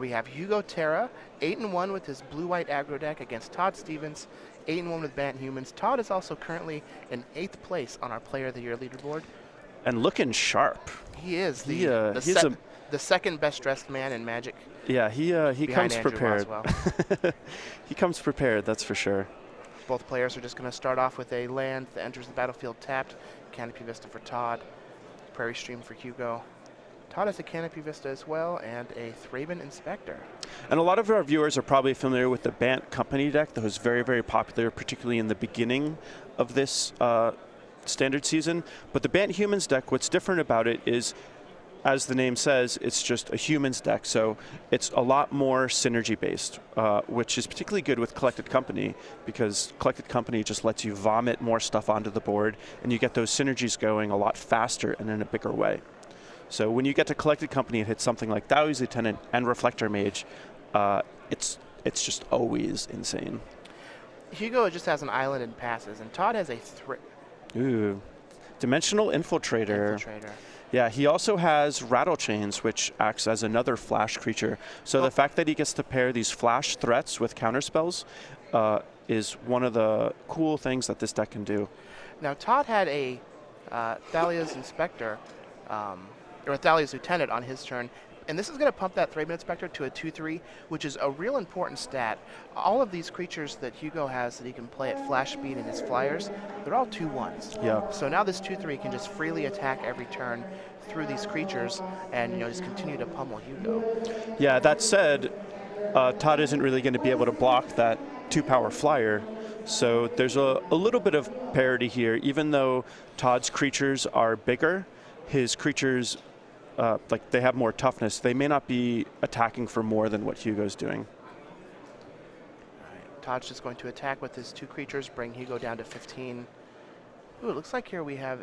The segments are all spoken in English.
we have Hugo Terra, 8-1 with his blue-white aggro deck against Todd Stevens, 8-1 with Bant Humans. Todd is also currently in 8th place on our Player of the Year leaderboard. And looking sharp. He is the second best dressed man in Magic. Yeah, he comes Andrew prepared. Boswell. He comes prepared, that's for sure. Both players are just going to start off with a land that enters the battlefield tapped. Canopy Vista for Todd, Prairie Stream for Hugo. Todd has a Canopy Vista as well, and a Thraben Inspector. And a lot of our viewers are probably familiar with the Bant Company deck that was very, very popular, particularly in the beginning of this standard season. But the Bant Humans deck, what's different about it is, as the name says, it's just a humans deck, so it's a lot more synergy-based, which is particularly good with Collected Company, because Collected Company just lets you vomit more stuff onto the board, and you get those synergies going a lot faster and in a bigger way. So when you get to Collected Company and hit something like Thalia's Lieutenant and Reflector Mage, it's just always insane. Hugo just has an island and passes, and Todd has a Dimensional Infiltrator. Yeah, he also has Rattle Chains, which acts as another flash creature. So the fact that he gets to pair these flash threats with counterspells is one of the cool things that this deck can do. Now, Todd had a Thalia's Inspector, or Thalia's Lieutenant on his turn, and this is going to pump that Thraben Inspector to a 2/3, which is a real important stat. All of these creatures that Hugo has that he can play at flash speed in his flyers, they're all 2/1s. Yeah. So now this 2/3 can just freely attack every turn through these creatures, and just continue to pummel Hugo. Yeah. That said, Todd isn't really going to be able to block that 2-power flyer. So there's a little bit of parity here. Even though Todd's creatures are bigger, his creatures, like they have more toughness, they may not be attacking for more than what Hugo's doing. All right, Todd's just going to attack with his 2 creatures, bring Hugo down to 15. Ooh, it looks like here we have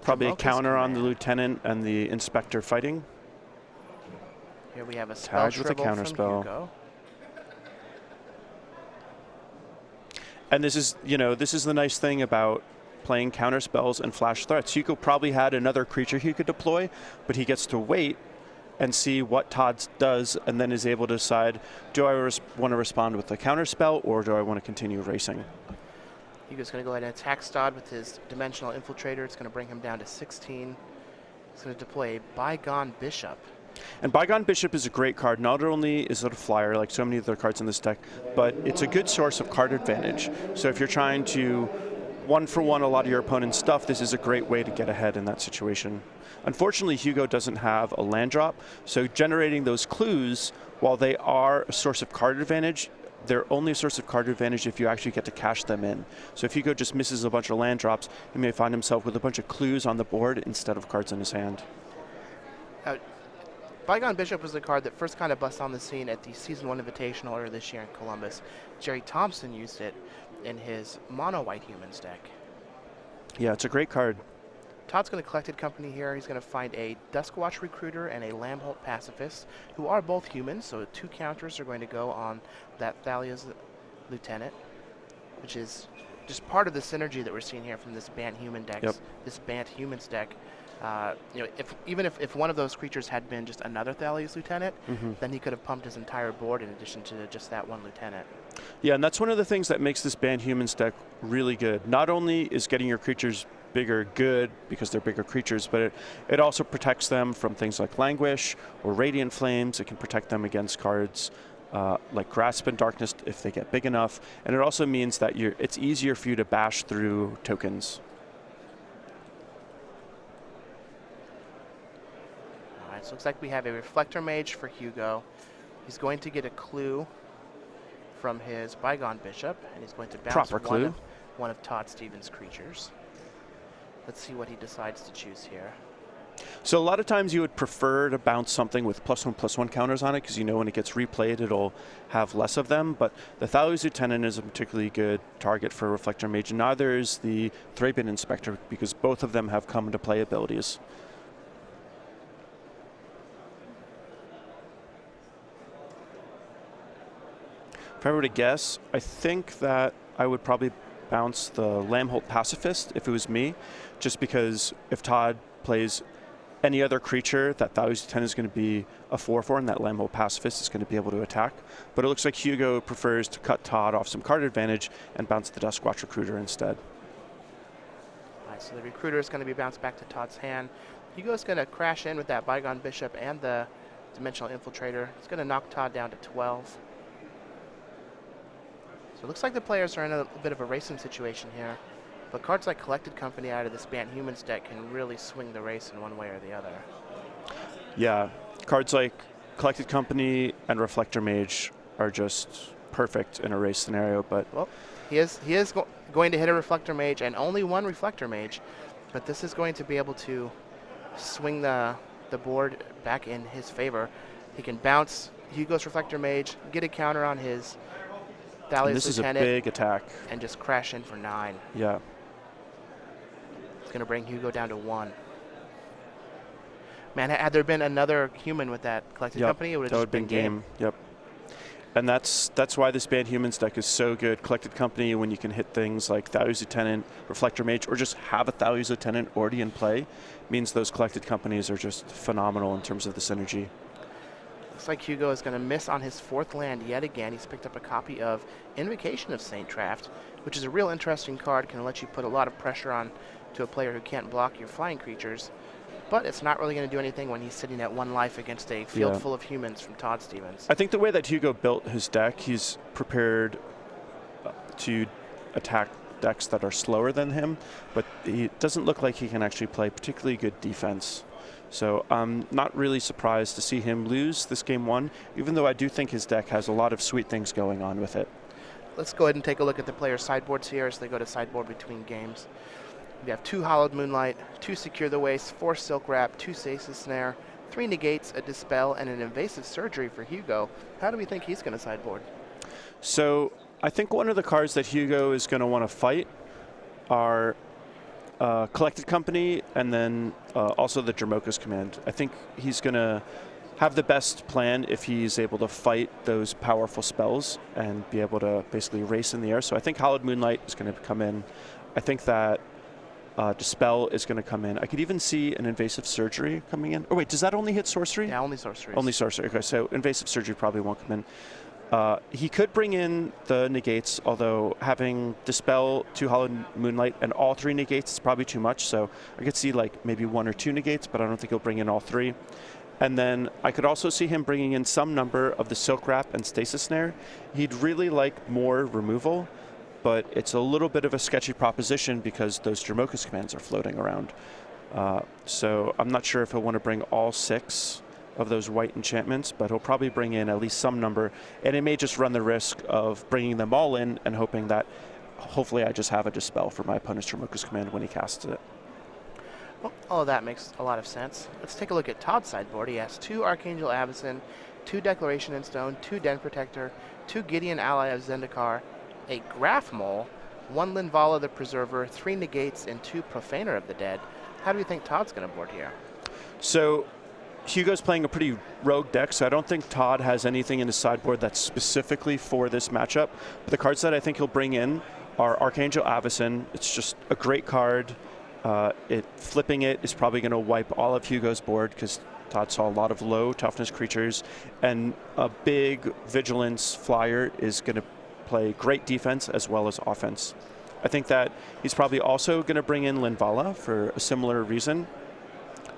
probably a counter on the Lieutenant and the Inspector fighting. Here we have a spell with a counter from spell. Hugo. And this is the nice thing about playing counter spells and flash threats. Hugo probably had another creature he could deploy, but he gets to wait and see what Todd does, and then is able to decide, do I want to respond with a counter spell, or do I want to continue racing? Hugo's going to go ahead and attack Todd with his Dimensional Infiltrator. It's going to bring him down to 16. He's going to deploy a Bygone Bishop. And Bygone Bishop is a great card. Not only is it a flyer, like so many other cards in this deck, but it's a good source of card advantage. So if you're trying to one-for-one a lot of your opponent's stuff, this is a great way to get ahead in that situation. Unfortunately, Hugo doesn't have a land drop, so generating those clues, while they are a source of card advantage, they're only a source of card advantage if you actually get to cash them in. So if Hugo just misses a bunch of land drops, he may find himself with a bunch of clues on the board instead of cards in his hand. Bygone Bishop was the card that first kind of bust on the scene at the Season 1 Invitational earlier this year in Columbus. Jerry Thompson used it in his mono-white humans deck. Yeah, it's a great card. Todd's going to Collected Company here. He's going to find a Duskwatch Recruiter and a Lambholt Pacifist, who are both humans, so 2 counters are going to go on that Thalia's Lieutenant, which is just part of the synergy that we're seeing here from this Bant Human deck. Yep. This Bant Humans deck. If one of those creatures had been just another Thalia's Lieutenant, then he could have pumped his entire board in addition to just that one Lieutenant. Yeah, and that's one of the things that makes this Bant Humans deck really good. Not only is getting your creatures bigger good because they're bigger creatures, but it also protects them from things like Languish or Radiant Flames. It can protect them against cards like Grasp and Darkness if they get big enough. And it also means that it's easier for you to bash through tokens. So it looks like we have a Reflector Mage for Hugo. He's going to get a clue from his Bygone Bishop, and he's going to bounce one of Todd Stevens' creatures. Let's see what he decides to choose here. So a lot of times you would prefer to bounce something with +1/+1 counters on it, because you know when it gets replayed it'll have less of them, but the Thalia's Lieutenant is a particularly good target for Reflector Mage, and neither is the Thraben Inspector, because both of them have come into play abilities. If I were to guess, I think that I would probably bounce the Lambholt Pacifist if it was me, just because if Todd plays any other creature that values 10 is going to be a 4/4, and that Lambo Pacifist is going to be able to attack. But it looks like Hugo prefers to cut Todd off some card advantage and bounce the Duskwatch Recruiter instead. All right, so the Recruiter is going to be bounced back to Todd's hand. Hugo's going to crash in with that Bygone Bishop and the Dimensional Infiltrator. It's going to knock Todd down to 12. So it looks like the players are in a bit of a racing situation here. But cards like Collected Company out of this Bant Humans deck can really swing the race in one way or the other. Yeah, cards like Collected Company and Reflector Mage are just perfect in a race scenario. But well, he is going to hit a Reflector Mage, and only one Reflector Mage. But this is going to be able to swing the board back in his favor. He can bounce Hugo's Reflector Mage, get a counter on his Thalia's this Lieutenant, is a big attack. And just crash in for 9. Yeah. It's going to bring Hugo down to 1. Man, had there been another human with that Collected Company, it would have just been game. Yep. And that's why this Bant Humans deck is so good. Collected Company, when you can hit things like Thalia's Lieutenant, Reflector Mage, or just have a Thalia's Lieutenant already in play, means those Collected Companies are just phenomenal in terms of the synergy. Looks like Hugo is going to miss on his 4th land yet again. He's picked up a copy of Invocation of Saint Traft, which is a real interesting card. Can let you put a lot of pressure on to a player who can't block your flying creatures. But it's not really going to do anything when he's sitting at 1 life against a field full of humans from Todd Stevens. I think the way that Hugo built his deck, he's prepared to attack decks that are slower than him, but he doesn't look like he can actually play particularly good defense. So I'm not really surprised to see him lose this game 1, even though I do think his deck has a lot of sweet things going on with it. Let's go ahead and take a look at the players' sideboards here as they go to sideboard between games. We have 2 Hollowed Moonlight, 2 Secure the Waste, 4 Silk Wrap, 2 Stasis Snare, 3 Negates, a Dispel, and an Invasive Surgery for Hugo. How do we think he's going to sideboard? So I think one of the cards that Hugo is going to want to fight are Collected Company and then also the Dromoka's Command. I think he's going to have the best plan if he's able to fight those powerful spells and be able to basically race in the air. So I think Hollowed Moonlight is going to come in. I think that Dispel is going to come in. I could even see an Invasive Surgery coming in. Oh, wait, does that only hit sorcery? Yeah, only sorcery. Only sorcery. Okay, so Invasive Surgery probably won't come in. He could bring in the Negates, although having Dispel, 2 Hollowed Moonlight, and all 3 Negates is probably too much. So I could see like maybe 1 or 2 Negates, but I don't think he'll bring in all 3. And then I could also see him bringing in some number of the Silk Wrap and Stasis Snare. He'd really like more removal, but it's a little bit of a sketchy proposition because those Dromoka's Commands are floating around. So I'm not sure if he'll want to bring all 6 of those white enchantments, but he'll probably bring in at least some number, and it may just run the risk of bringing them all in and hoping that hopefully I just have a Dispel for my opponent's Dromoka's Command when he casts it. Well, all of that makes a lot of sense. Let's take a look at Todd's sideboard. He has 2 Archangel Avacyn, 2 Declaration in Stone, 2 Den Protector, 2 Gideon Ally of Zendikar, a Graph Mole, 1 Linvala the Preserver, 3 Negates, and 2 Profaner of the Dead. How do we think Todd's going to board here? So Hugo's playing a pretty rogue deck, so I don't think Todd has anything in his sideboard that's specifically for this matchup. But the cards that I think he'll bring in are Archangel Avacyn. It's just a great card. Flipping it is probably going to wipe all of Hugo's board because Todd saw a lot of low toughness creatures, and a big Vigilance flyer is going to play great defense as well as offense. I think that he's probably also going to bring in Linvala for a similar reason.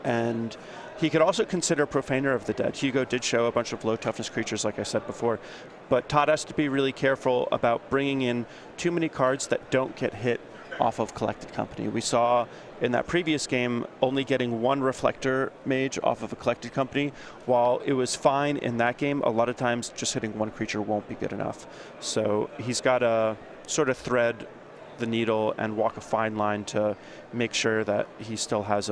And he could also consider Profaner of the Dead. Hugo did show a bunch of low toughness creatures, like I said before. But Todd has to be really careful about bringing in too many cards that don't get hit off of Collected Company. We saw in that previous game only getting 1 Reflector Mage off of a Collected Company. While it was fine in that game, a lot of times just hitting 1 creature won't be good enough. So he's got to sort of thread the needle and walk a fine line to make sure that he still has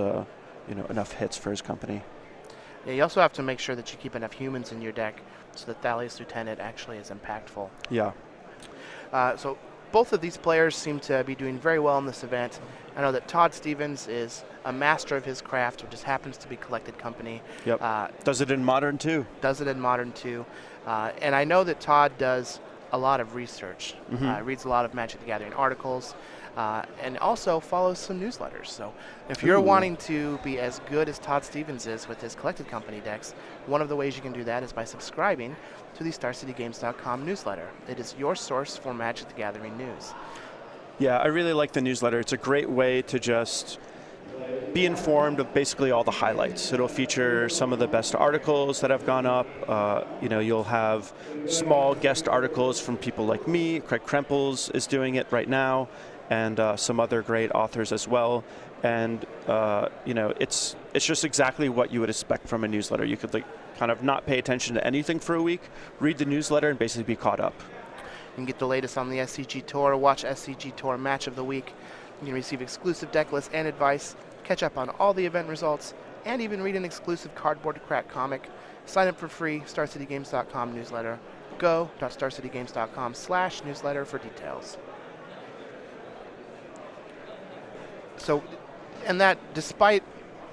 enough hits for his company. Yeah, you also have to make sure that you keep enough humans in your deck so that Thalia's Lieutenant actually is impactful. Yeah. So both of these players seem to be doing very well in this event. I know that Todd Stevens is a master of his craft, which just happens to be Collected Company. Yep. Does it in Modern too. Does it in Modern too. And I know that Todd does a lot of research. Reads a lot of Magic the Gathering articles. and also follows some newsletters. So if you're wanting to be as good as Todd Stevens is with his collected company decks, one of the ways you can do that is by subscribing to the StarCityGames.com newsletter. It is your source for Magic the Gathering news. Yeah, I really like the newsletter. It's a great way to just be informed of basically all the highlights. It'll feature some of the best articles that have gone up. You'll have small guest articles from people like me. Craig Krempels is doing it right now, and some other great authors as well. And it's just exactly what you would expect from a newsletter. You could kind of not pay attention to anything for a week, read the newsletter, and basically be caught up. You can get the latest on the SCG Tour, watch SCG Tour Match of the Week. You can receive exclusive deck lists and advice, catch up on all the event results, and even read an exclusive cardboard crack comic. Sign up for free, StarCityGames.com newsletter. Go.StarCityGames.com/newsletter for details. So, and that, despite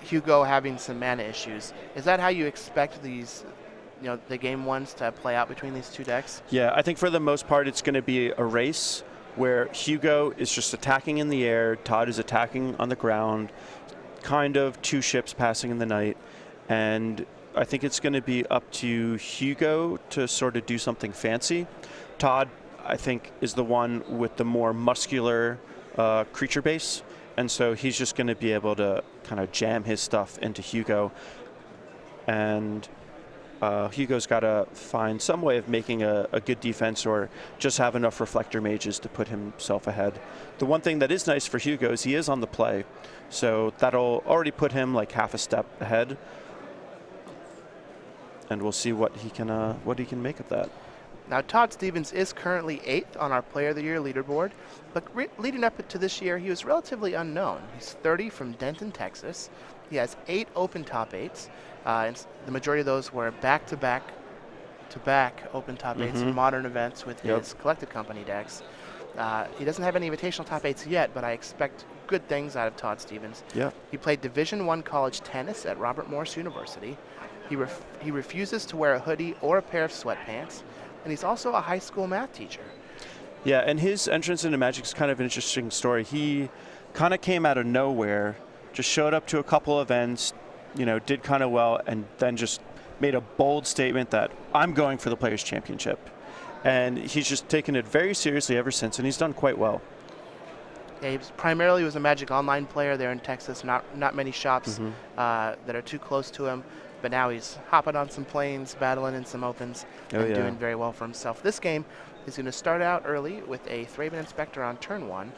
Hugo having some mana issues, is that how you expect these, the game ones to play out between these two decks? Yeah, I think for the most part it's going to be a race where Hugo is just attacking in the air, Todd is attacking on the ground, kind of two ships passing in the night, and I think it's going to be up to Hugo to sort of do something fancy. Todd, I think, is the one with the more muscular creature base, and so he's just going to be able to kind of jam his stuff into Hugo, and Hugo's got to find some way of making a good defense or just have enough reflector mages to put himself ahead. The one thing that is nice for Hugo is he is on the play, so that'll already put him like half a step ahead, and we'll see what he can make of that. Now, Todd Stevens is currently 8th on our Player of the Year leaderboard, but leading up to this year, he was relatively unknown. He's 30 from Denton, Texas. He has 8 open top 8s. And the majority of those were back-to-back open top 8s in modern events with his collected company decks. He doesn't have any invitational top 8s yet, but I expect good things out of Todd Stevens. Yeah. He played Division I college tennis at Robert Morris University. He refuses to wear a hoodie or a pair of sweatpants, and he's also a high school math teacher. Yeah, and his entrance into Magic is kind of an interesting story. He kind of came out of nowhere, just showed up to a couple events, did kind of well, and then just made a bold statement that I'm going for the Players' Championship. And he's just taken it very seriously ever since, and he's done quite well. Yeah, he primarily was a Magic Online player there in Texas. Not many shops that are too close to him, but now he's hopping on some planes, battling in some opens, and doing very well for himself. This game, he's going to start out early with a Thraben Inspector on turn 1.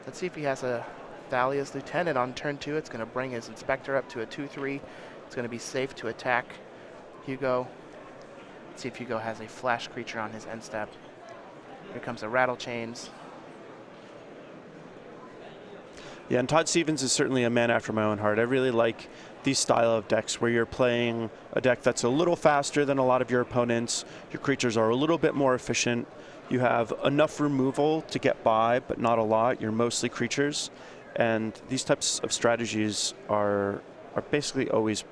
Let's see if he has a Thalia's Lieutenant on turn 2. It's going to bring his Inspector up to a 2/3. It's going to be safe to attack Hugo. Let's see if Hugo has a flash creature on his end step. Here comes a Rattle Chains. Yeah, and Todd Stevens is certainly a man after my own heart. I really like these style of decks where you're playing a deck that's a little faster than a lot of your opponents. Your creatures are a little bit more efficient. You have enough removal to get by, but not a lot. You're mostly creatures. And these types of strategies are basically always,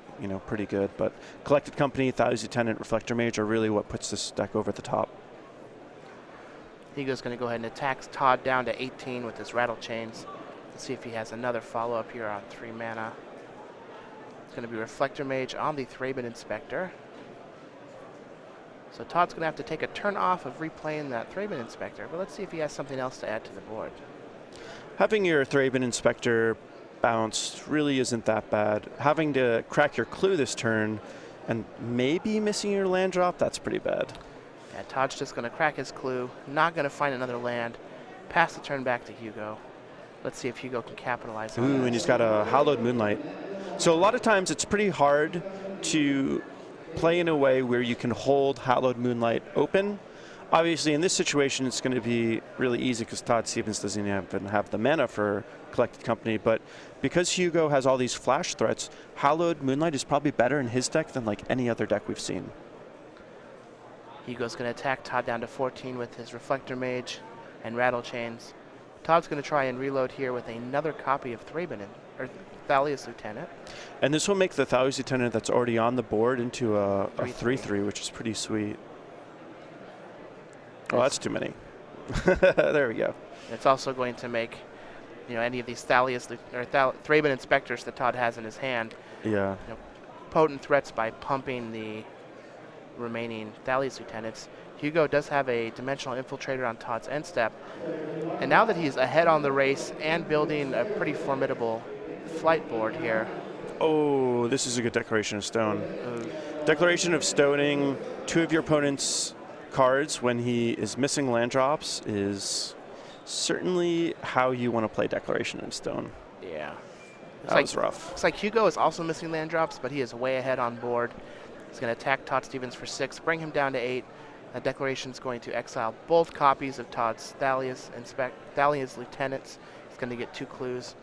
pretty good. But Collected Company, Thalia's Lieutenant, Reflector Mage are really what puts this deck over the top. Hugo's going to go ahead and attack Todd down to 18 with his Rattle Chains. Let's see if he has another follow-up here on 3 mana. It's going to be Reflector Mage on the Thraben Inspector. So Todd's going to have to take a turn off of replaying that Thraben Inspector, but let's see if he has something else to add to the board. Having your Thraben Inspector bounced really isn't that bad. Having to crack your clue this turn and maybe missing your land drop, that's pretty bad. Yeah, Todd's just going to crack his clue, not going to find another land, pass the turn back to Hugo. Let's see if Hugo can capitalize on that. And he's got a Hallowed Moonlight. So a lot of times it's pretty hard to play in a way where you can hold Hallowed Moonlight open. Obviously, in this situation, it's going to be really easy because Todd Stevens doesn't even have the mana for Collected Company. But because Hugo has all these flash threats, Hallowed Moonlight is probably better in his deck than like any other deck we've seen. Hugo's going to attack Todd down to 14 with his Reflector Mage and Rattle Chains. Todd's going to try and reload here with another copy of Thalia's Lieutenant. And this will make the Thalia's Lieutenant that's already on the board into a 3/3, which is pretty sweet. Oh, that's too many. There we go. It's also going to make any of these Thalias or Thraben Inspectors that Todd has in his hand. Yeah. Potent threats by pumping the remaining Thalias Lieutenants. Hugo does have a Dimensional Infiltrator on Todd's end step. And now that he's ahead on the race and building a pretty formidable flight board here. Oh, this is a good Declaration of Stone. Declaration of Stoning 2 of your opponent's cards when he is missing land drops is certainly how you want to play Declaration of Stone. Yeah. That was rough. Looks like Hugo is also missing land drops, but he is way ahead on board. He's going to attack Todd Stevens for 6, bring him down to 8. That Declaration is going to exile both copies of Todd's Thalias Lieutenants. He's going to get 2 clues.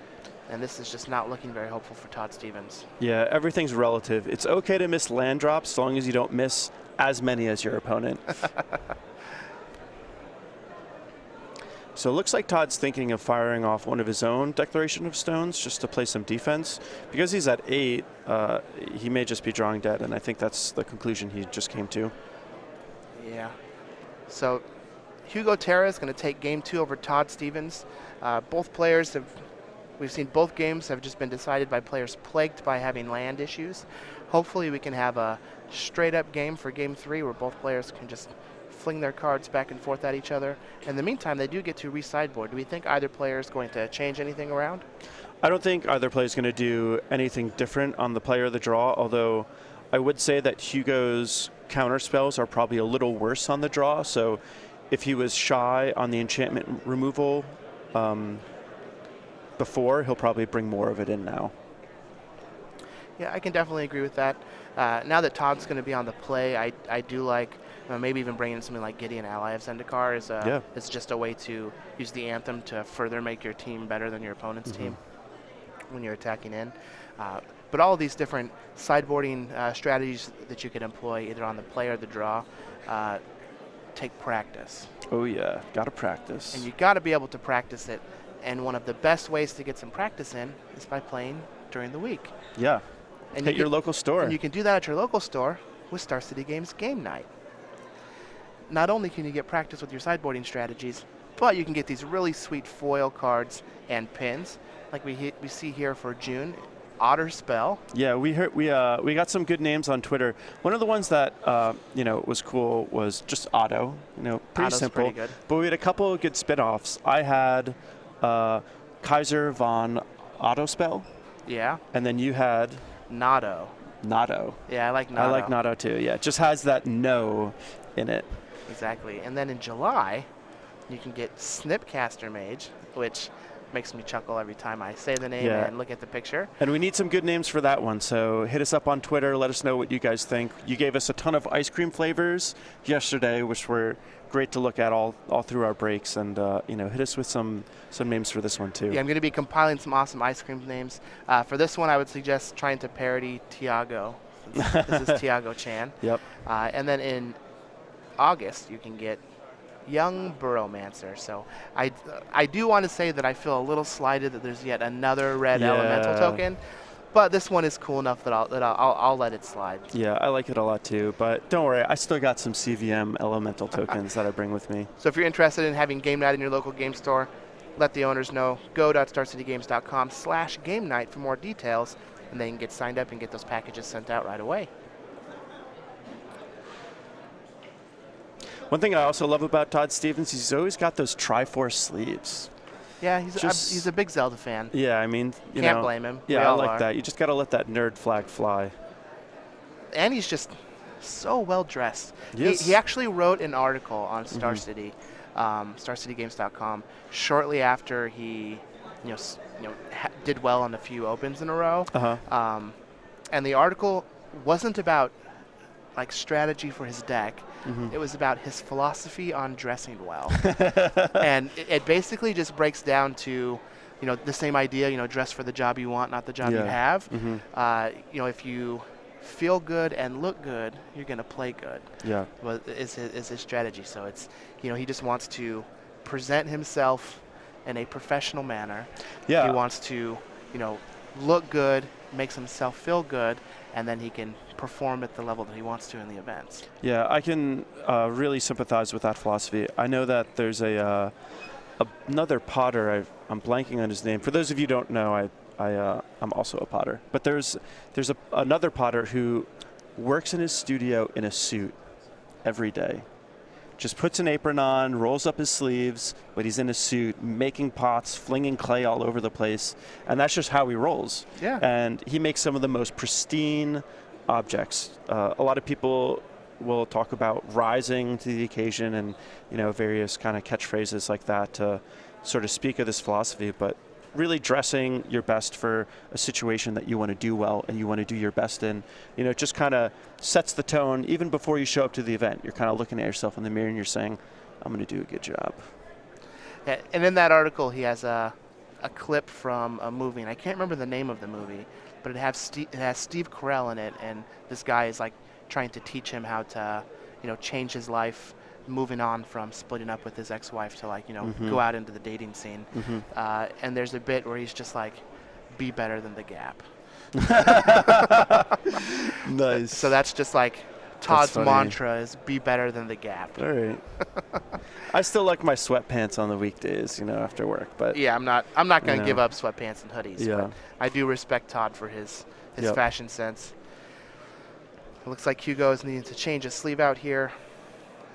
And this is just not looking very hopeful for Todd Stevens. Yeah, everything's relative. It's okay to miss land drops as long as you don't miss as many as your opponent. So it looks like Todd's thinking of firing off one of his own Declaration of Stones just to play some defense. Because he's at 8, he may just be drawing dead, and I think that's the conclusion he just came to. Yeah. So Hugo Terra is going to take game 2 over Todd Stevens. Both players we've seen both games have just been decided by players plagued by having land issues. Hopefully we can have a straight up game for game 3 where both players can just fling their cards back and forth at each other. In the meantime, they do get to re-sideboard. Do we think either player is going to change anything around? I don't think either player is going to do anything different on the player of the draw, although I would say that Hugo's counter spells are probably a little worse on the draw. So if he was shy on the enchantment removal before, he'll probably bring more of it in now. Yeah, I can definitely agree with that. Now that Todd's going to be on the play, I do like maybe even bringing something like Gideon Ally of Zendikar is just a way to use the Anthem to further make your team better than your opponent's team when you're attacking in. But all of these different sideboarding strategies that you can employ either on the play or the draw take practice. Oh yeah, gotta practice. And you got to be able to practice it. And one of the best ways to get some practice in is by playing during the week. Yeah. And hit your local store. And you can do that at your local store with Star City Games Game Night. Not only can you get practice with your sideboarding strategies, but you can get these really sweet foil cards and pins, like we see here for June. Otter Spell. Yeah, we got some good names on Twitter. One of the ones that was cool was just Otto. Pretty Otto's simple. pretty good. But we had a couple of good spin-offs. I had Kaiser von Otto Spell. Yeah. And then you had Nado. Yeah, I like Nado. I like Nado too. Yeah, it just has that no in it. Exactly. And then in July, you can get Snipcaster Mage, which makes me chuckle every time I say the name and look at the picture. And we need some good names for that one, so hit us up on Twitter. Let us know what you guys think. You gave us a ton of ice cream flavors yesterday, which were great to look at all through our breaks, and hit us with some names for this one too. Yeah, I'm going to be compiling some awesome ice cream names. For this one, I would suggest trying to parody Tiago. This is Tiago Chan. Yep. And then in August, you can get Young Burrowmancer. So I do want to say that I feel a little slighted that there's yet another red elemental token, but this one is cool enough that I'll let it slide. Yeah, I like it a lot too, but don't worry, I still got some CVM elemental tokens that I bring with me. So if you're interested in having game night in your local game store, let the owners know. Go.starcitygames.com/game night for more details, and they can get signed up and get those packages sent out right away. One thing I also love about Todd Stevens, he's always got those Triforce sleeves. Yeah, he's a big Zelda fan. Yeah, I mean, Can't blame him. Yeah, I like that. You just got to let that nerd flag fly. And he's just so well dressed. Yes. He actually wrote an article on Star City, StarCityGames.com, shortly after he, did well on a few opens in a row. And the article wasn't about like strategy for his deck. It was about his philosophy on dressing well. And it basically just breaks down to, the same idea, dress for the job you want, not the job you have. If you feel good and look good, you're going to play good. Yeah. Well, is his strategy. So it's, he just wants to present himself in a professional manner. Yeah. He wants to, look good, makes himself feel good, and then he can perform at the level that he wants to in the events. Yeah, I can really sympathize with that philosophy. I know that there's a another potter. I'm blanking on his name. For those of you who don't know, I'm also a potter. But there's another potter who works in his studio in a suit every day. Just puts an apron on, rolls up his sleeves, but he's in a suit, making pots, flinging clay all over the place, and that's just how he rolls. Yeah. And he makes some of the most pristine objects. A lot of people will talk about rising to the occasion and, various kind of catchphrases like that to sort of speak of this philosophy, but really dressing your best for a situation that you want to do well and you want to do your best in, it just kind of sets the tone even before you show up to the event. You're kind of looking at yourself in the mirror and you're saying, I'm going to do a good job. Yeah, and in that article, he has a clip from a movie, and I can't remember the name of the movie, but it has Steve Carell in it, and this guy is like trying to teach him how to, change his life, moving on from splitting up with his ex-wife to go out into the dating scene. And there's a bit where he's just like, be better than the Gap. Nice. So that's just like Todd's mantra is be better than the Gap. All right. I still like my sweatpants on the weekdays, after work, but yeah, I'm not going to give up sweatpants and hoodies. Yeah. But I do respect Todd for his Yep. fashion sense. It looks like Hugo is needing to change his sleeve out here.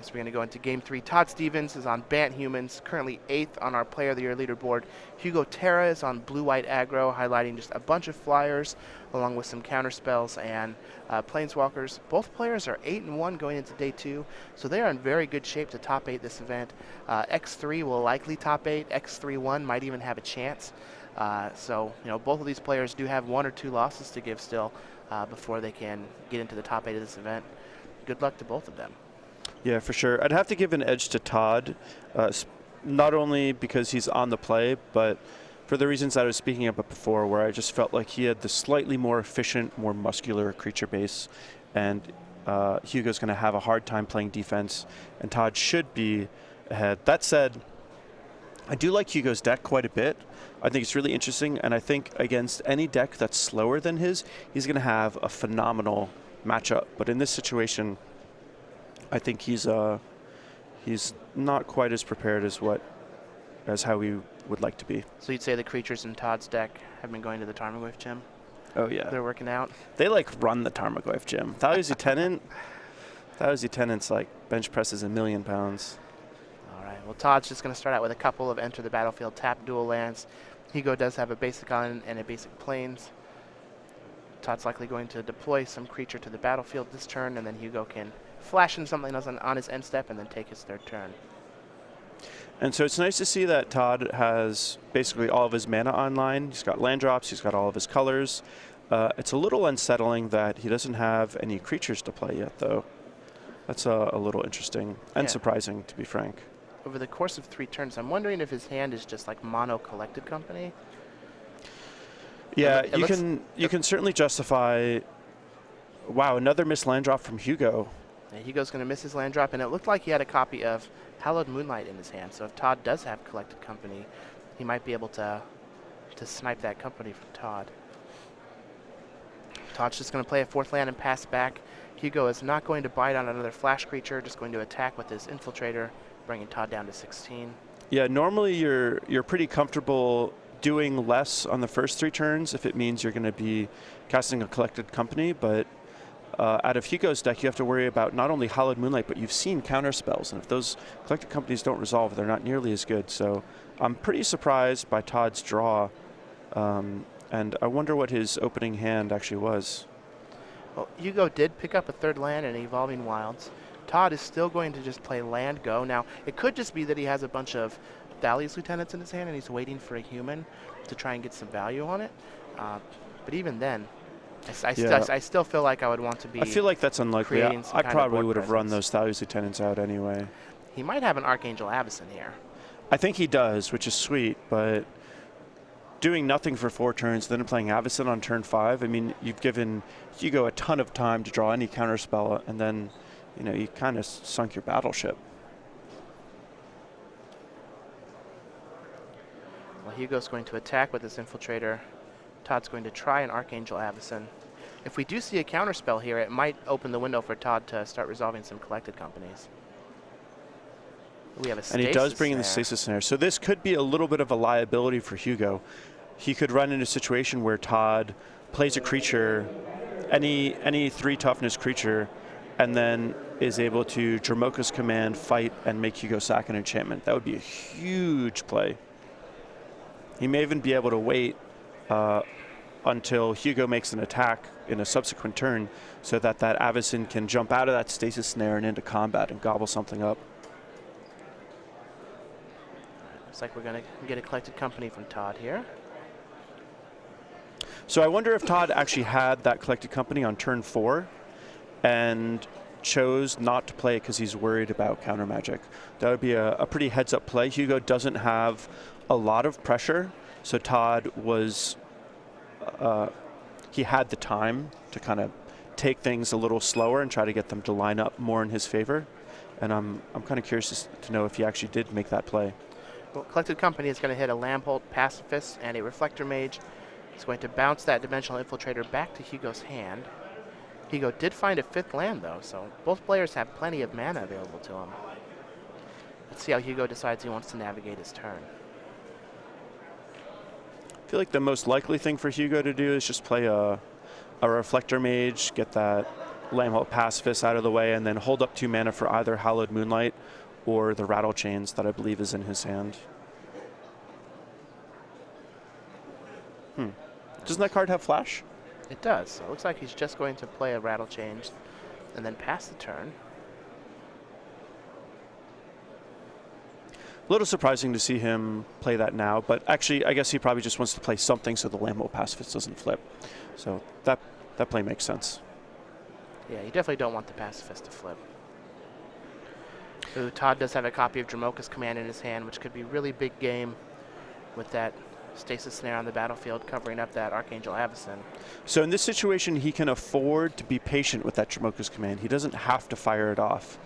So we're going to go into Game 3. Todd Stevens is on Bant Humans, currently 8th on our Player of the Year leaderboard. Hugo Terra is on Blue-White Aggro, highlighting just a bunch of flyers, along with some counter spells and Planeswalkers. Both players are 8-1 going into Day 2, so they are in very good shape to top 8 this event. X3 will likely top 8. X3-1 might even have a chance. So, both of these players do have 1 or 2 losses to give still before they can get into the top 8 of this event. Good luck to both of them. Yeah, for sure. I'd have to give an edge to Todd, not only because he's on the play, but for the reasons I was speaking about before, where I just felt like he had the slightly more efficient, more muscular creature base, and Hugo's going to have a hard time playing defense, and Todd should be ahead. That said, I do like Hugo's deck quite a bit. I think it's really interesting, and I think against any deck that's slower than his, he's going to have a phenomenal matchup. But in this situation, I think he's not quite as prepared as how we would like to be. So you'd say the creatures in Todd's deck have been going to the Tarmogoyf gym? Oh yeah, They're working out? They run the Tarmogoyf gym. Thalia's Lieutenant's like bench presses 1,000,000 pounds. All right, well Todd's just going to start out with a couple of enter the battlefield tap dual lands. Hugo does have a basic island and a basic plains. Todd's likely going to deploy some creature to the battlefield this turn, and then Hugo can flash in something else on his end step and then take his third turn. And so it's nice to see that Todd has basically all of his mana online. He's got land drops, he's got all of his colors. It's a little unsettling that he doesn't have any creatures to play yet, though. That's a little interesting and surprising, to be frank. Over the course of 3 turns, I'm wondering if his hand is just like mono collected company. Yeah, you can certainly justify. Wow, another missed land drop from Hugo. Yeah, Hugo's going to miss his land drop, and it looked like he had a copy of Hallowed Moonlight in his hand. So if Todd does have collected company, he might be able to snipe that company from Todd. Todd's just going to play a 4th land and pass back. Hugo is not going to bite on another flash creature, just going to attack with his Infiltrator, bringing Todd down to 16. Yeah, normally you're pretty comfortable doing less on the first 3 turns if it means you're going to be casting a collected company, but out of Hugo's deck, you have to worry about not only Hallowed Moonlight, but you've seen counter spells, and if those collected companies don't resolve, they're not nearly as good. So I'm pretty surprised by Todd's draw, and I wonder what his opening hand actually was. Well, Hugo did pick up a 3rd land in Evolving Wilds. Todd is still going to just play land go. Now, it could just be that he has a bunch of Thalia's Lieutenants in his hand and he's waiting for a human to try and get some value on it. But even then, I still feel like I would want to be. I feel like that's unlikely. I probably would have run those Thalia's Lieutenants out anyway. He might have an Archangel Avacyn here. I think he does, which is sweet, but doing nothing for 4 turns, then playing Avacyn on turn 5, I mean, you've given Hugo a ton of time to draw any counterspell, and then, you kind of sunk your battleship. Well, Hugo's going to attack with his Infiltrator. Todd's going to try an Archangel Avacyn. If we do see a counterspell here, it might open the window for Todd to start resolving some collected companies. We have a stasis And he does bring in the snare. stasis snare. So this could be a little bit of a liability for Hugo. He could run into a situation where Todd plays a creature, any 3 toughness creature, and then is able to Dromoka's Command, fight, and make Hugo sack an enchantment. That would be a huge play. He may even be able to wait until Hugo makes an attack in a subsequent turn so that that Avacyn can jump out of that stasis snare and into combat and gobble something up. Looks like we're going to get a collected company from Todd here. So I wonder if Todd actually had that collected company on turn 4 and chose not to play it because he's worried about counter magic. That would be a pretty heads up play. Hugo doesn't have a lot of pressure, so Todd was, he had the time to kind of take things a little slower and try to get them to line up more in his favor. And I'm kind of curious to know if he actually did make that play. Well, collected company is going to hit a Lamholt Pacifist and a Reflector Mage. It's going to bounce that Dimensional Infiltrator back to Hugo's hand. Hugo did find a 5th land, though, so both players have plenty of mana available to him. Let's see how Hugo decides he wants to navigate his turn. I feel like the most likely thing for Hugo to do is just play a Reflector Mage, get that Lamholt Pacifist out of the way, and then hold up 2 mana for either Hallowed Moonlight or the Rattle Chains that I believe is in his hand. Doesn't that card have flash? It does, so it looks like he's just going to play a Rattle Change and then pass the turn. A little surprising to see him play that now, but actually I guess he probably just wants to play something so the Lamholt Pacifist doesn't flip. So that play makes sense. Yeah, you definitely don't want the Pacifist to flip. Ooh, Todd does have a copy of Dromoka's Command in his hand, which could be really big game with that Stasis Snare on the battlefield covering up that Archangel Avacyn. So in this situation, he can afford to be patient with that Dromoka's Command. He doesn't have to fire it off.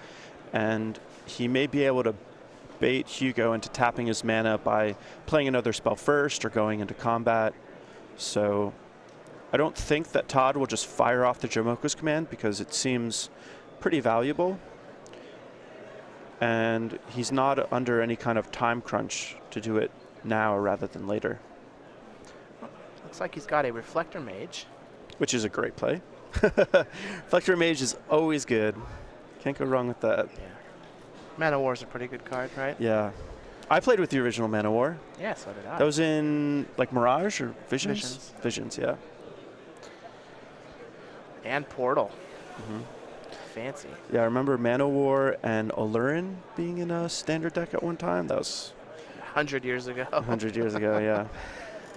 And he may be able to bait Hugo into tapping his mana by playing another spell first or going into combat. So I don't think that Todd will just fire off the Dromoka's Command because it seems pretty valuable. And he's not under any kind of time crunch to do it now rather than later. Looks like he's got a Reflector Mage. Which is a great play. Reflector Mage is always good. Can't go wrong with that. Yeah. Mana War is a pretty good card, right? Yeah. I played with the original Mana War. Yeah, so did I. That was in like Mirage or Visions? Visions. Visions, yeah. And Portal. Mm-hmm. Fancy. Yeah, I remember Mana War and Allurin being in a standard deck at one time. That was 100 years ago. 100 years ago, yeah.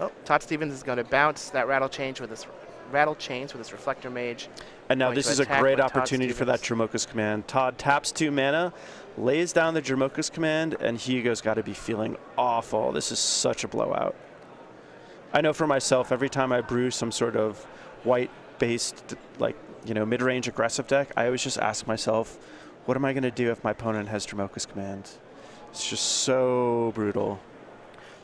Oh, Todd Stevens is going to bounce that Rattle Chains with his Reflector Mage. And now Going this to is a attack great with Todd opportunity for that Stevens. Dromoka's Command. Todd taps 2 mana, lays down the Dromoka's Command, and Hugo's got to be feeling awful. This is such a blowout. I know for myself, every time I brew some sort of white-based, like, you know, mid-range aggressive deck, I always just ask myself, what am I going to do if my opponent has Dromoka's Command? It's just so brutal.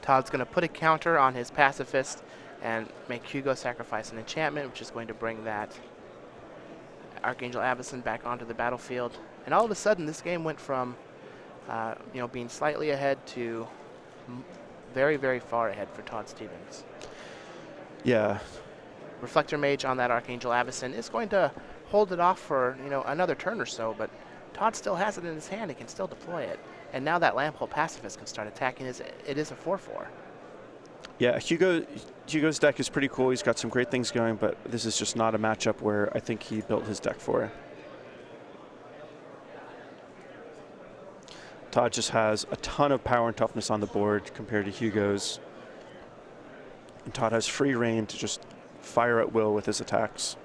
Todd's going to put a counter on his Pacifist and make Hugo sacrifice an enchantment, which is going to bring that Archangel Avacyn back onto the battlefield. And all of a sudden, this game went from being slightly ahead to very, very far ahead for Todd Stevens. Yeah. Reflector Mage on that Archangel Avacyn is going to hold it off for another turn or so, but Todd still has it in his hand. He can still deploy it. And now that Lamholt Pacifist can start attacking. It is a 4/4. Yeah, Hugo's deck is pretty cool. He's got some great things going, but this is just not a matchup where I think he built his deck for. Todd just has a ton of power and toughness on the board compared to Hugo's. And Todd has free reign to just fire at will with his attacks.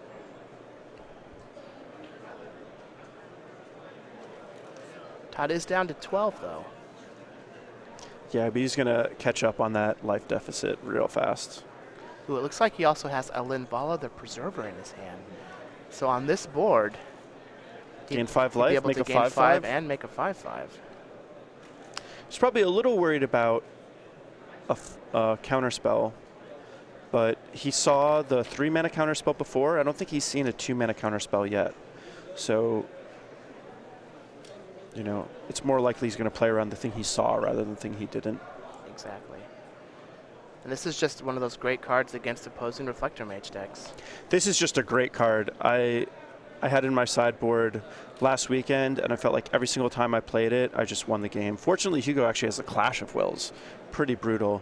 Todd is down to 12, though. Yeah, but he's going to catch up on that life deficit real fast. Ooh, it looks like he also has a Linvala the Preserver in his hand. So on this board, Gain 5 he'd be life, able make to a gain 5/5. and make a 5/5. He's probably a little worried about a counterspell, but he saw the 3 mana counterspell before. I don't think he's seen a 2 mana counterspell yet. So you know, it's more likely he's going to play around the thing he saw rather than the thing he didn't. Exactly. And this is just one of those great cards against opposing Reflector Mage decks. This is just a great card. I had it in my sideboard last weekend, and I felt like every single time I played it, I just won the game. Fortunately, Hugo actually has a Clash of Wills. Pretty brutal.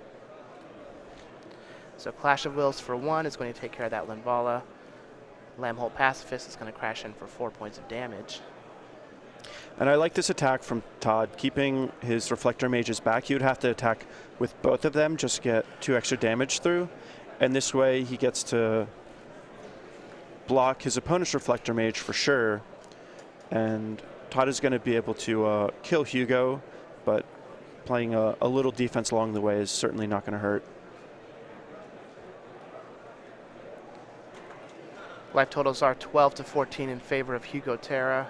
So Clash of Wills for 1 is going to take care of that Linvala. Lambholt Pacifist is going to crash in for 4 points of damage. And I like this attack from Todd, keeping his Reflector Mages back. He would have to attack with both of them just to get 2 extra damage through. And this way he gets to block his opponent's Reflector Mage for sure. And Todd is going to be able to kill Hugo, but playing a little defense along the way is certainly not going to hurt. Life totals are 12 to 14 in favor of Hugo Terra.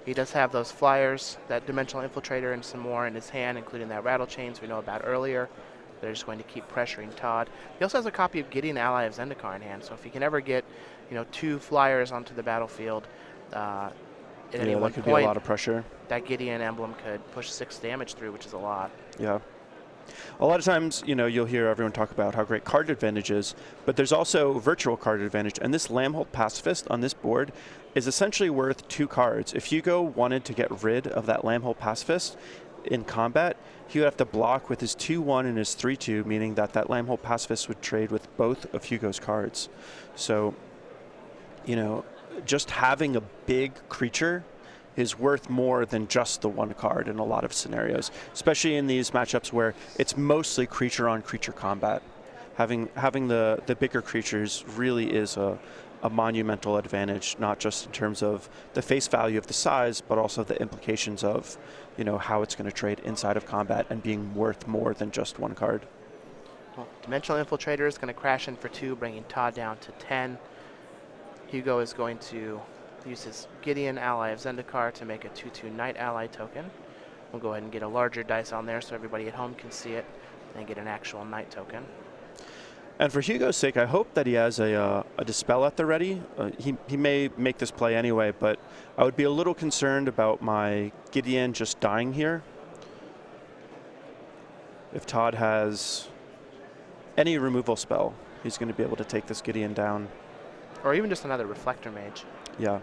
He does have those flyers, that Dimensional Infiltrator, and some more in his hand, including that Rattle Chains we know about earlier. They're just going to keep pressuring Todd. He also has a copy of Gideon, Ally of Zendikar in hand, so if he can ever get, 2 flyers onto the battlefield at any one that could point, be a lot of pressure. That Gideon emblem could push 6 damage through, which is a lot. Yeah. A lot of times, you'll hear everyone talk about how great card advantage is, but there's also virtual card advantage, and this Lambholt Pacifist on this board is essentially worth 2 cards. If Hugo wanted to get rid of that Lambholt Pacifist in combat, he would have to block with his 2/1 and his 3/2, meaning that Lambholt Pacifist would trade with both of Hugo's cards. So, just having a big creature is worth more than just the 1 card in a lot of scenarios, especially in these matchups where it's mostly creature-on-creature combat. Having the bigger creatures really is a monumental advantage, not just in terms of the face value of the size, but also the implications of, how it's going to trade inside of combat and being worth more than just 1 card. Well, Dimensional Infiltrator is going to crash in for 2, bringing Todd down to 10. Hugo is going to use his Gideon, Ally of Zendikar, to make a 2/2 Knight Ally token. We'll go ahead and get a larger dice on there so everybody at home can see it and get an actual Knight token. And for Hugo's sake, I hope that he has a Dispel at the ready. He may make this play anyway, but I would be a little concerned about my Gideon just dying here. If Todd has any removal spell, he's going to be able to take this Gideon down. Or even just another Reflector Mage. Yeah.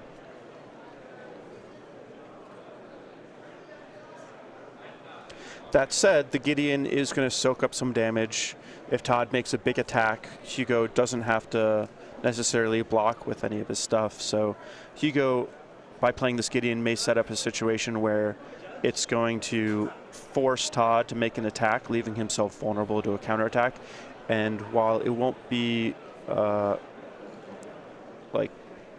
That said, the Gideon is going to soak up some damage. If Todd makes a big attack, Hugo doesn't have to necessarily block with any of his stuff. So Hugo, by playing this Gideon, may set up a situation where it's going to force Todd to make an attack, leaving himself vulnerable to a counterattack. And while it won't be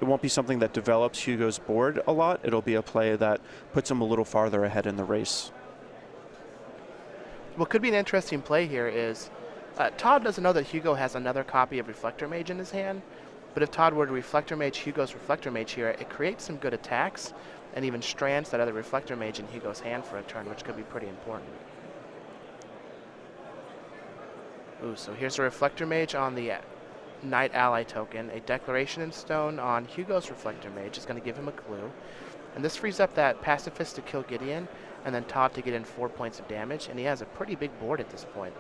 it won't be something that develops Hugo's board a lot, it'll be a play that puts him a little farther ahead in the race. What could be an interesting play here is Todd doesn't know that Hugo has another copy of Reflector Mage in his hand, but if Todd were to Reflector Mage Hugo's Reflector Mage here, it creates some good attacks and even strands that other Reflector Mage in Hugo's hand for a turn, which could be pretty important. Ooh, so here's a Reflector Mage on the Knight Ally token. A Declaration in Stone on Hugo's Reflector Mage is going to give him a clue. And this frees up that Pacifist to kill Gideon, and then Todd to get in 4 points of damage, and he has a pretty big board at this point.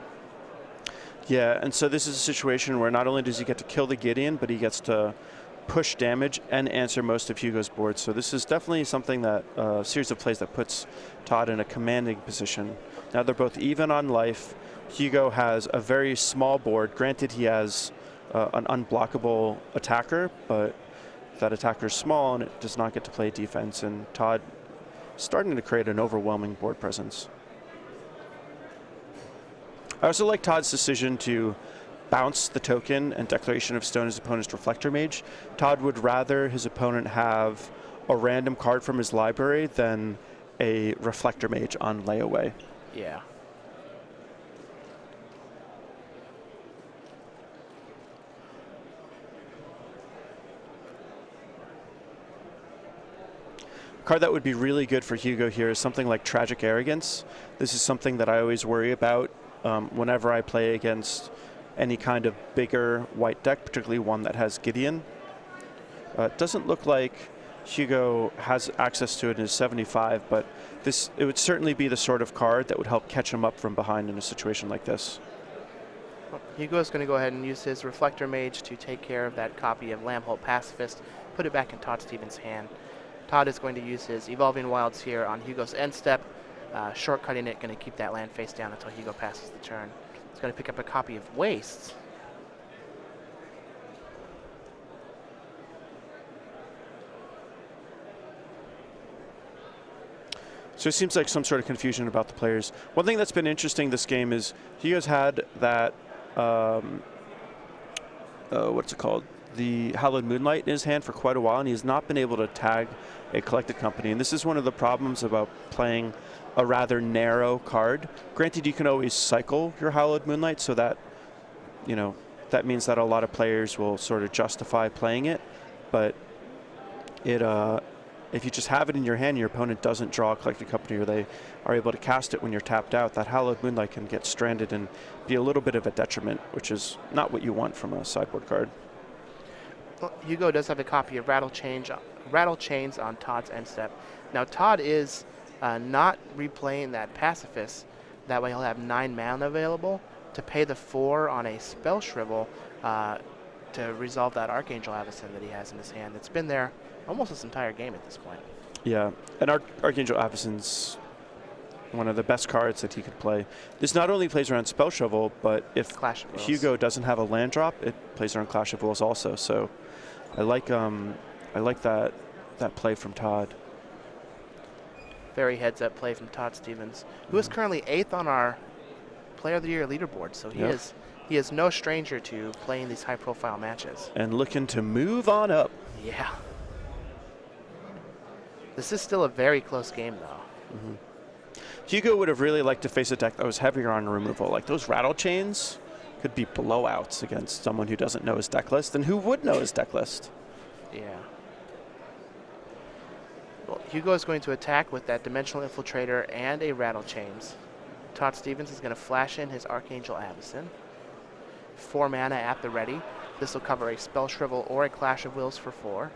Yeah, and so this is a situation where not only does he get to kill the Gideon, but he gets to push damage and answer most of Hugo's board. So this is definitely something that, a series of plays that puts Todd in a commanding position. Now they're both even on life. Hugo has a very small board. Granted, he has an unblockable attacker, but that attacker is small and it does not get to play defense, and Todd starting to create an overwhelming board presence. I also like Todd's decision to bounce the token and Declaration of Stone his opponent's Reflector Mage. Todd would rather his opponent have a random card from his library than a Reflector Mage on layaway. Yeah. Card that would be really good for Hugo here is something like Tragic Arrogance. This is something that I always worry about whenever I play against any kind of bigger white deck, particularly one that has Gideon. It doesn't look like Hugo has access to it in his 75, but it would certainly be the sort of card that would help catch him up from behind in a situation like this. Well, Hugo's going to go ahead and use his Reflector Mage to take care of that copy of Lambholt Pacifist, put it back in Todd Stevens' hand. Todd is going to use his Evolving Wilds here on Hugo's end step, shortcutting it, going to keep that land face down until Hugo passes the turn. He's going to pick up a copy of Wastes. So it seems like some sort of confusion about the players. One thing that's been interesting this game is Hugo's had that, what's it called? The Hallowed Moonlight in his hand for quite a while, and he has not been able to tag a Collected Company. And this is one of the problems about playing a rather narrow card. Granted, you can always cycle your Hallowed Moonlight, so that, you know, that means that a lot of players will sort of justify playing it. But it, if you just have it in your hand, your opponent doesn't draw a Collected Company, or they are able to cast it when you're tapped out, that Hallowed Moonlight can get stranded and be a little bit of a detriment, which is not what you want from a sideboard card. Well, Hugo does have a copy of Rattle Chains on Todd's end step. Now Todd is not replaying that Pacifist. That way he'll have 9 mana available to pay the 4 on a Spell Shrivel to resolve that Archangel Avacyn that he has in his hand. It's been there almost this entire game at this point. Yeah, and Archangel Avacyn's one of the best cards that he could play. This not only plays around Spell Shovel, but if Hugo doesn't have a land drop, it plays around Clash of Wills also. So I like that play from Todd. Very heads-up play from Todd Stevens, who is currently 8th on our Player of the Year leaderboard. So he is no stranger to playing these high-profile matches. And looking to move on up. Yeah. This is still a very close game, though. Mm-hmm. Hugo would have really liked to face a deck that was heavier on removal. Like those Rattle Chains could be blowouts against someone who doesn't know his deck list, and who would know his deck list. Yeah. Well, Hugo is going to attack with that Dimensional Infiltrator and a Rattle Chains. Todd Stevens is going to flash in his Archangel Avacyn. 4 mana at the ready. This will cover a Spell Shrivel or a Clash of Wills for 4.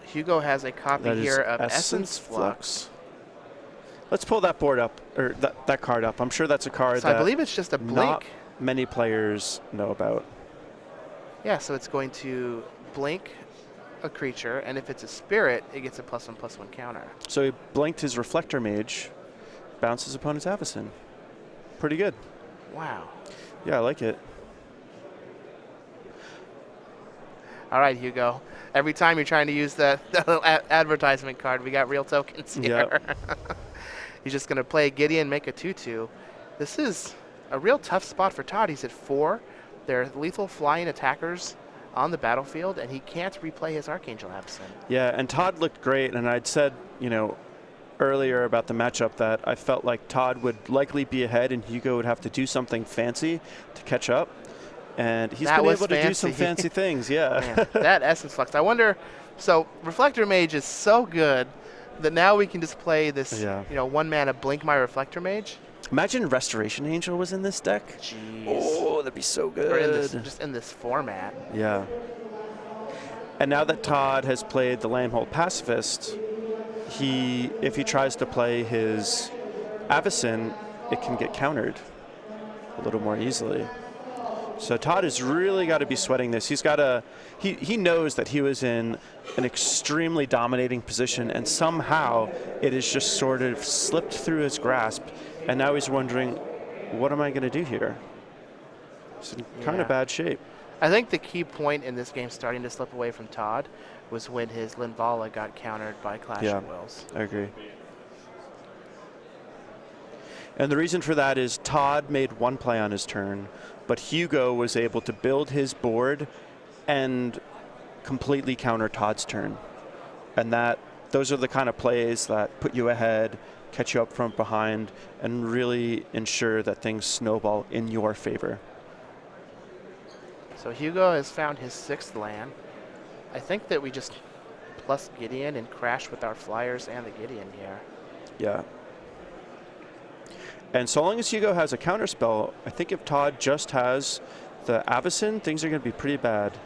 Hugo has a copy here of Essence Flux. Let's pull that board up, or that card up. I'm sure that's a card that I believe it's just a blink. Not many players know about. Yeah, so it's going to blink a creature, and if it's a spirit, it gets a +1/+1 counter. So he blinked his Reflector Mage, bounces opponent's Avacyn. Pretty good. Wow. Yeah, I like it. All right, Hugo. Every time you're trying to use that little advertisement card, we got real tokens here. Yep. He's just going to play Gideon, make a 2/2. This is a real tough spot for Todd. He's at 4. They're lethal flying attackers on the battlefield, and he can't replay his Archangel Avacyn. Yeah, and Todd looked great, and I'd said, earlier about the matchup that I felt like Todd would likely be ahead and Hugo would have to do something fancy to catch up. And he's been able to do some fancy things, yeah. Man, that Essence Flux. I wonder, so Reflector Mage is so good that now we can just play this, 1 mana Blink my Reflector Mage. Imagine Restoration Angel was in this deck. Jeez. Oh, that'd be so good. Or just in this format. Yeah. And now that Todd has played the Lambholt Pacifist, if he tries to play his Avacyn, it can get countered a little more easily. So Todd has really got to be sweating this. He knows that he was in an extremely dominating position, and somehow it has just sort of slipped through his grasp, and now he's wondering, what am I going to do here? It's in kind of bad shape. I think the key point in this game starting to slip away from Todd was when his Linvala got countered by Clash of Wills. I agree. And the reason for that is Todd made 1 play on his turn, but Hugo was able to build his board and completely counter Todd's turn. And those are the kind of plays that put you ahead, catch you up from behind, and really ensure that things snowball in your favor. So Hugo has found his 6th land. I think that we just plus Gideon and crash with our Flyers and the Gideon here. Yeah. And so long as Hugo has a counterspell, I think if Todd just has the Avacyn, things are going to be pretty bad.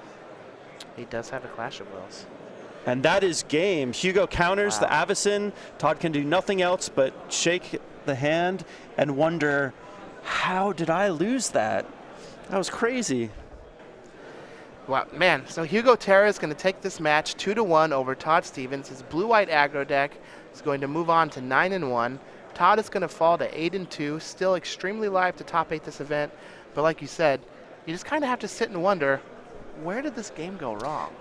He does have a Clash of Wills. And that is game. Hugo counters the Wow. Avacyn. Todd can do nothing else but shake the hand and wonder, how did I lose that? That was crazy. Wow, man. So Hugo Terra is going to take this match 2-1 over Todd Stevens. His blue-white aggro deck is going to move on to 9-1. Todd is going to fall to 8-2, still extremely live to top 8 this event. But like you said, you just kind of have to sit and wonder, where did this game go wrong?